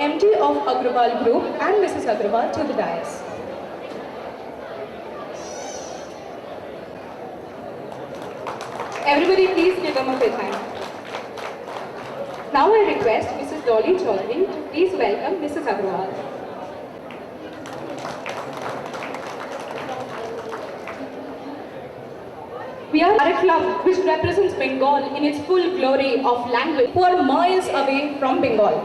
MD of Agrawal Group and Mrs. Agrawal to the dais. Everybody please give them a big hand. Now I request Mrs. Dolly Chaudhary to please welcome Mrs. Agrawal. We are a club which represents Bengal in its full glory of language who are miles away from Bengal.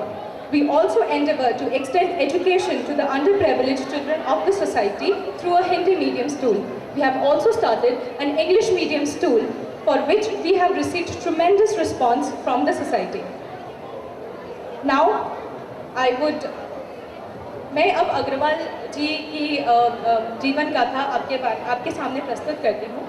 We also endeavour to extend education to the underprivileged children of the society through a Hindi medium school. We have also started an English medium school for which we have received tremendous response from the society. Now, मैं अब अग्रवाल जी की जीवन गाथा आपके सामने प्रस्तुत करती हूँ।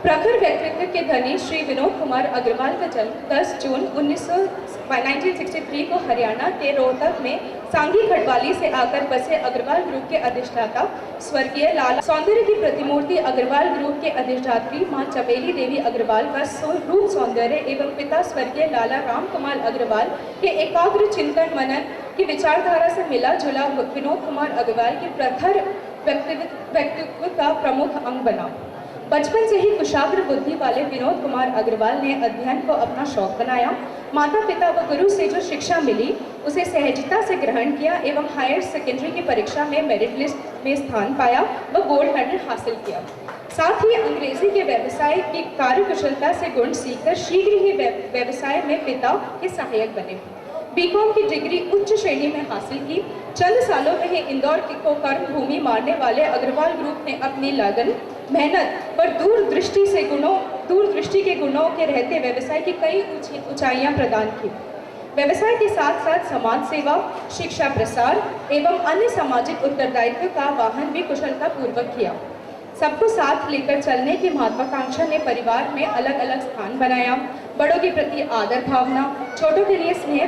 प्रखर व्यक्तित्व के धनी श्री विनोद कुमार अग्रवाल का जन्म 10 जून 1963 को हरियाणा के रोहतक में सांगी खड़वाली से आकर बसे अग्रवाल ग्रुप के अधिष्ठाता स्वर्गीय लाला सौंदर्य की प्रतिमूर्ति अग्रवाल ग्रुप के अधिष्ठात्री मां चमेली देवी अग्रवाल का रूप सौंदर्य एवं पिता स्वर्गीय लाला राम कुमार अग्रवाल के एकाग्र चिंतन मनन की विचारधारा से मिला जुला विनोद कुमार अग्रवाल के प्रखर व्यक्तित्व का प्रमुख अंग बना। बचपन से ही कुशाग्र बुद्धि वाले विनोद कुमार अग्रवाल ने अध्ययन को अपना शौक बनाया। माता पिता व गुरु से जो शिक्षा मिली उसे सहजता से ग्रहण किया एवं हायर सेकेंडरी की परीक्षा में मेरिट लिस्ट में स्थान पाया व गोल्ड मेडल हासिल किया। साथ ही अंग्रेजी के व्यवसाय की कार्यकुशलता से गुण सीखकर शीघ्र ही व्यवसाय में पिता के सहायक बने। बीकॉम की डिग्री उच्च श्रेणी में हासिल की। चंद सालों में ही इंदौर को कर्म भूमि मानने वाले अग्रवाल ग्रुप ने अपनी लगन मेहनत पर दूरदृष्टि के गुणों के रहते व्यवसाय की कई ऊंचाइयां प्रदान की। व्यवसाय के साथ साथ समाज सेवा, शिक्षा प्रसार एवं अन्य सामाजिक उत्तरदायित्व का वाहन भी कुशलता पूर्वक किया। सबको साथ लेकर चलने की महत्वाकांक्षा ने परिवार में अलग अलग स्थान बनाया। बड़ों के प्रति आदर भावना, छोटों के लिए स्नेह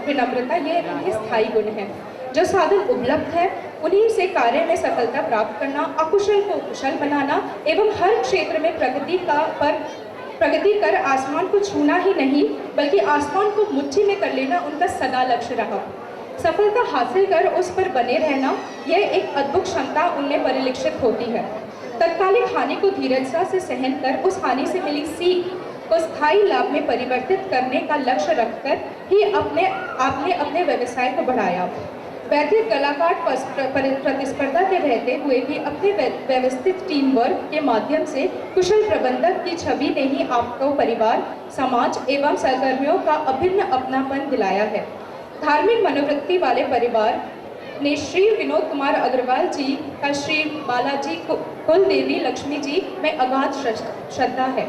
विनम्रता ये इनके स्थायी गुण हैं। जो साधन उपलब्ध है उन्हीं से कार्य में सफलता प्राप्त करना, अकुशल को कुशल बनाना एवं हर क्षेत्र में प्रगति कर आसमान को छूना ही नहीं बल्कि आसमान को मुट्ठी में कर लेना उनका सदा लक्ष्य रहा। सफलता हासिल कर उस पर बने रहना यह एक अद्भुत क्षमता उनमें परिलक्षित होती है। तत्कालिक हानि को धीरजता से सहन कर उस हानि से मिली सीख को स्थायी लाभ में परिवर्तित करने का लक्ष्य रखकर ही आपने अपने व्यवसाय को बढ़ाया। वैदिक कलाकार प्रतिस्पर्धा के रहते हुए भी अपने व्यवस्थित टीम वर्क के माध्यम से कुशल प्रबंधक की छवि ने ही आपको परिवार, समाज एवं सहकर्मियों का अभिन्न अपनापन दिलाया है। धार्मिक मनोवृत्ति वाले परिवार ने श्री विनोद कुमार अग्रवाल जी का श्री बालाजी कुल देवी लक्ष्मी जी में अगाध श्रद्धा है।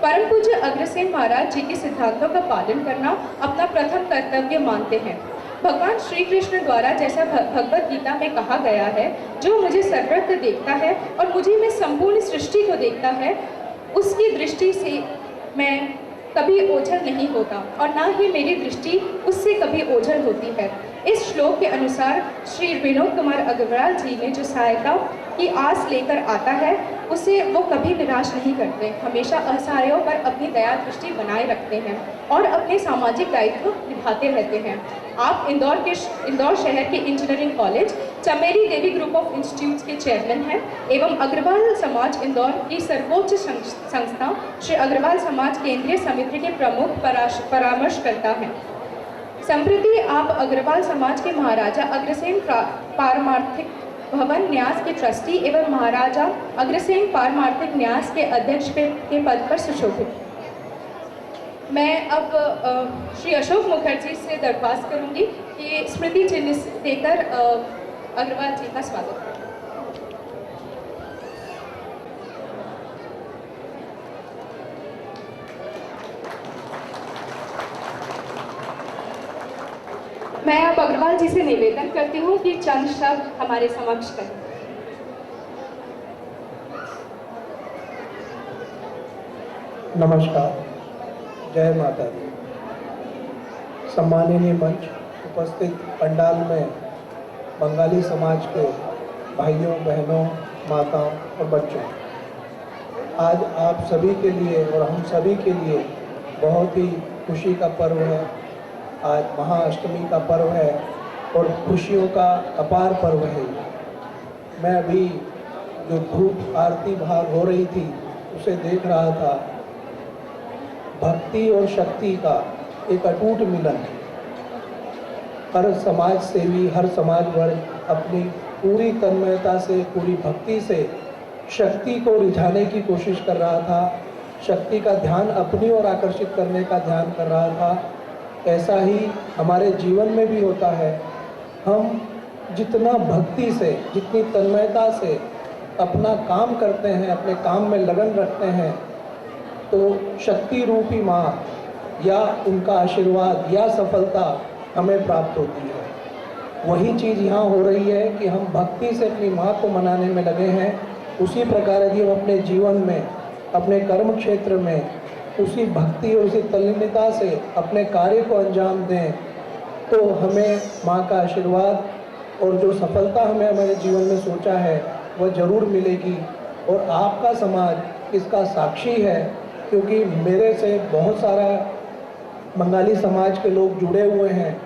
परम पूज्य अग्रसेन महाराज जी के सिद्धांतों का पालन करना अपना प्रथम कर्तव्य मानते हैं। भगवान श्री कृष्ण द्वारा जैसा भगवत गीता में कहा गया है, जो मुझे सर्वत्र देखता है और मुझे में संपूर्ण सृष्टि को देखता है, उसकी दृष्टि से मैं कभी ओझल नहीं होता और ना ही मेरी दृष्टि उससे कभी ओझल होती है। इस श्लोक के अनुसार श्री विनोद कुमार अग्रवाल जी ने जो सहायता की आस लेकर आता है उसे वो कभी निराश नहीं करते, हमेशा असहायों पर अपनी दया दृष्टि बनाए रखते हैं और अपने सामाजिक दायित्व निभाते रहते हैं। आप इंदौर शहर के इंजीनियरिंग कॉलेज चमेली देवी ग्रुप ऑफ इंस्टीट्यूट्स के चेयरमैन हैं एवं अग्रवाल समाज इंदौर की सर्वोच्च संस्था श्री अग्रवाल समाज केंद्रीय समिति के प्रमुख परामर्शकर्ता हैं। संप्रति आप अग्रवाल समाज के महाराजा अग्रसेन पारमार्थिक भवन न्यास के ट्रस्टी एवं महाराजा अग्रसेन पारमार्थिक न्यास के अध्यक्ष के पद पर सुशोभित। मैं अब श्री अशोक मुखर्जी से दरख्वास्त करूंगी कि स्मृति चिन्ह देकर अग्रवाल जी का स्वागत करें। मैं अब अग्रवाल जी से निवेदन करती हूँ कि चंद शब्द हमारे समक्ष करें। नमस्कार, जय माता दी। सम्माननीय मंच उपस्थित पंडाल में बंगाली समाज के भाइयों, बहनों, माताओं और बच्चों, आज आप सभी के लिए और हम सभी के लिए बहुत ही खुशी का पर्व है। आज महाअष्टमी का पर्व है और खुशियों का अपार पर्व है। मैं अभी जो धूप आरती बाहर हो रही थी उसे देख रहा था। भक्ति और शक्ति का एक अटूट मिलन। हर समाज सेवी, हर समाज वर्ग अपनी पूरी तन्मयता से, पूरी भक्ति से शक्ति को रिझाने की कोशिश कर रहा था। शक्ति का ध्यान अपनी ओर आकर्षित करने का ध्यान कर रहा था। ऐसा ही हमारे जीवन में भी होता है। हम जितना भक्ति से, जितनी तन्मयता से अपना काम करते हैं, अपने काम में लगन रखते हैं, तो शक्ति रूपी माँ या उनका आशीर्वाद या सफलता हमें प्राप्त होती है। वही चीज़ यहाँ हो रही है कि हम भक्ति से अपनी माँ को मनाने में लगे हैं। उसी प्रकार यदि हम अपने जीवन में, अपने कर्म क्षेत्र में उसी भक्ति और उसी तल्लीनता से अपने कार्य को अंजाम दें तो हमें माँ का आशीर्वाद और जो सफलता हमें हमारे जीवन में सोचा है वह ज़रूर मिलेगी। और आपका समाज इसका साक्षी है, क्योंकि मेरे से बहुत सारा बंगाली समाज के लोग जुड़े हुए हैं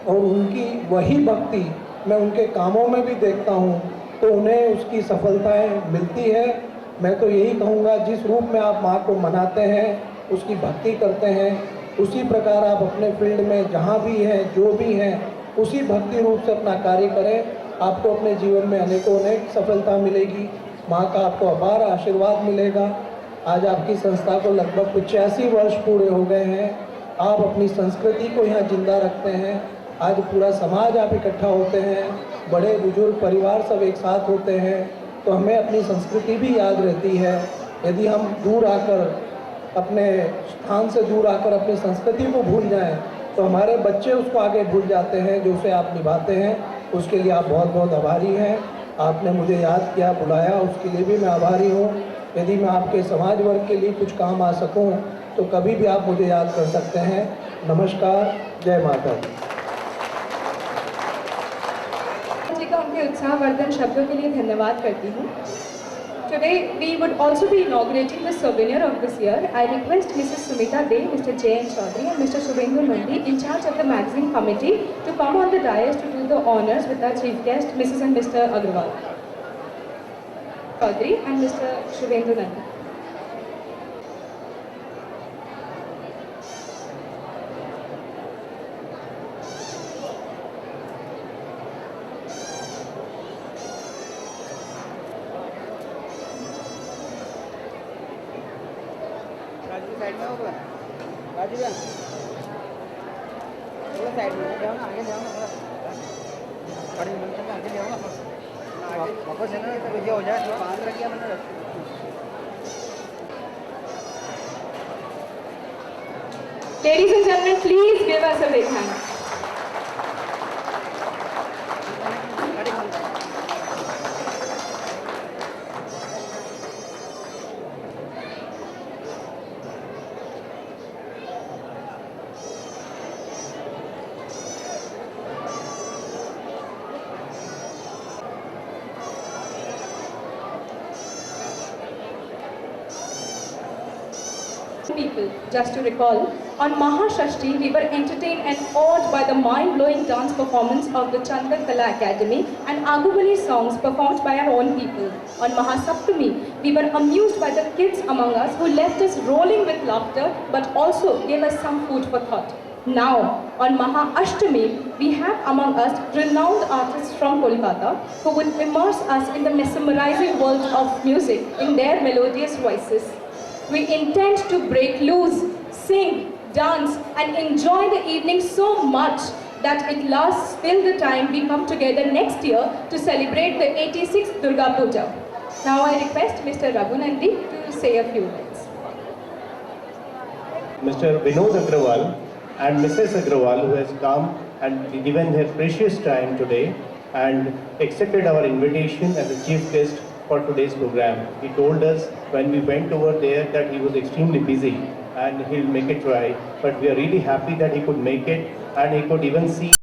और उनकी वही भक्ति मैं उनके कामों में भी देखता हूँ, तो उन्हें उसकी सफलताएं मिलती है। मैं तो यही कहूँगा, जिस रूप में आप माँ को मनाते हैं, उसकी भक्ति करते हैं, उसी प्रकार आप अपने फील्ड में जहाँ भी हैं, जो भी हैं, उसी भक्ति रूप से अपना कार्य करें। आपको अपने जीवन में अनेकों अनेक सफलता मिलेगी। माँ का आपको अपार आशीर्वाद मिलेगा। आज आपकी संस्था को लगभग 85 वर्ष पूरे हो गए हैं। आप अपनी संस्कृति को यहाँ जिंदा रखते हैं। आज पूरा समाज आप इकट्ठा होते हैं, बड़े बुजुर्ग परिवार सब एक साथ होते हैं, तो हमें अपनी संस्कृति भी याद रहती है। यदि हम दूर आकर, अपने स्थान से दूर आकर अपनी संस्कृति को भूल जाएं, तो हमारे बच्चे उसको आगे भूल जाते हैं, जो उसे आप निभाते हैं। उसके लिए आप बहुत बहुत आभारी हैं। आपने मुझे याद किया, बुलाया, उसके लिए भी मैं आभारी हूँ। यदि मैं आपके समाज वर्ग के लिए कुछ काम आ सकूँ तो कभी भी आप मुझे याद कर सकते हैं। नमस्कार, जय माता दी। जी का उनके उत्साहवर्धन शब्दों के लिए धन्यवाद करती हूँ। Today we would also be inaugurating the souvenir of this year. I request Mrs. Sumita De, Mr. J.N. Chaudhary and Mr. Subhendu Nandi, in charge of the magazine committee, to come on the dais to do the honours with our chief guest, Mrs. and Mr. Agrawal. Chaudhary and Mr. Subhendu Nandi. Side में होगा राजू भैया, थोड़ा side में जाओ ना, आगे जाओ ना, थोड़ा गाड़ी में आगे जाओ ना, वापस है ना, तो ये हो जाए, थोड़ा बांध रखिए मैंने। Ladies and gentlemen, please give us a big hand. People, just to recall, on Mahashashti we were entertained and awed by the mind-blowing dance performance of the Chandra Kala Academy and Agubali songs performed by our own people. On Mahasaptami we were amused by the kids among us who left us rolling with laughter but also gave us some food for thought. Now, on Mahaashtami, we have among us renowned artists from Kolkata who would immerse us in the mesmerizing world of music in their melodious voices. We intend to break loose, sing, dance and enjoy the evening so much that it lasts till the time we come together next year to celebrate the 86th Durga Puja. Now I request Mr. Raghunandi to say a few words. Mr. Vinod Agrawal and Mrs. Agrawal, who has come and given their precious time today and accepted our invitation as a chief guest for today's program. He told us when we went over there that he was extremely busy and he'll make it right, but we are really happy that he could make it and he could even see